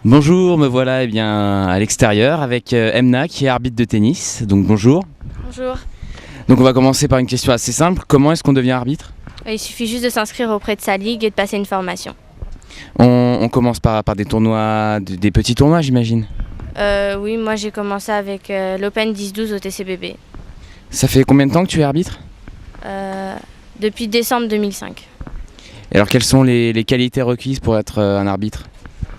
Bonjour, me voilà à l'extérieur avec Emna qui est arbitre de tennis. Donc bonjour. Bonjour. Donc on va commencer par une question assez simple. Comment est-ce qu'on devient arbitre? Il suffit juste de s'inscrire auprès de sa ligue et de passer une formation. On commence par des tournois, des petits tournois j'imagine. Oui, moi j'ai commencé avec l'Open 10-12 au TCBB. Ça fait combien de temps que tu es arbitre? Depuis décembre 2005. Et alors quelles sont les qualités requises pour être un arbitre?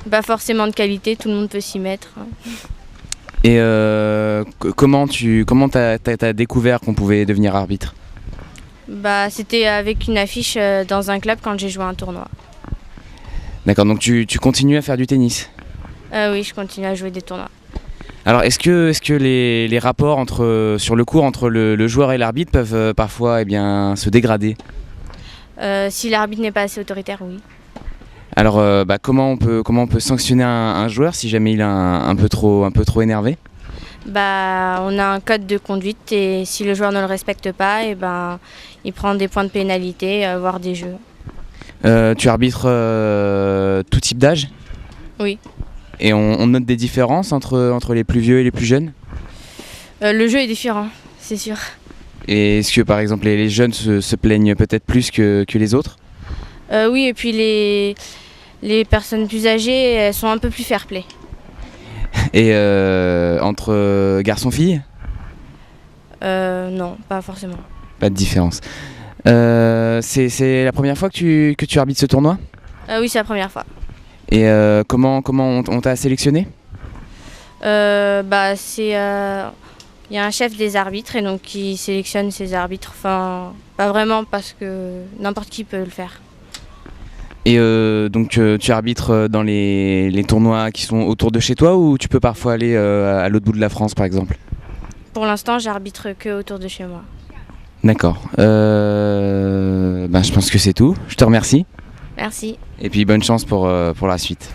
Pas forcément de qualité, tout le monde peut s'y mettre. Et comment t'as découvert qu'on pouvait devenir arbitre? C'était avec une affiche dans un club quand j'ai joué à un tournoi. D'accord, donc tu continues à faire du tennis. Oui, je continue à jouer des tournois. Alors est-ce que les rapports sur le court entre le joueur et l'arbitre peuvent parfois se dégrader? Si l'arbitre n'est pas assez autoritaire, oui. Alors comment on peut sanctionner un joueur si jamais il est un peu trop énervé? On a un code de conduite et si le joueur ne le respecte pas, il prend des points de pénalité, voire des jeux. Tu arbitres tout type d'âge? Oui. Et on note des différences entre les plus vieux et les plus jeunes? Le jeu est différent, c'est sûr. Et est-ce que par exemple les jeunes se plaignent peut-être plus que les autres? Oui, et puis les personnes plus âgées, elles sont un peu plus fair-play. Et entre garçons-filles? Non, pas forcément. Pas de différence. C'est la première fois que tu arbitres ce tournoi? Oui, c'est la première fois. Et comment on t'a sélectionné? Il y a un chef des arbitres et donc qui sélectionne ses arbitres. Enfin, pas vraiment parce que n'importe qui peut le faire. Et donc tu arbitres dans les tournois qui sont autour de chez toi ou tu peux parfois aller à l'autre bout de la France par exemple? Pour l'instant, j'arbitre que autour de chez moi. D'accord. Je pense que c'est tout. Je te remercie. Merci. Et puis bonne chance pour la suite.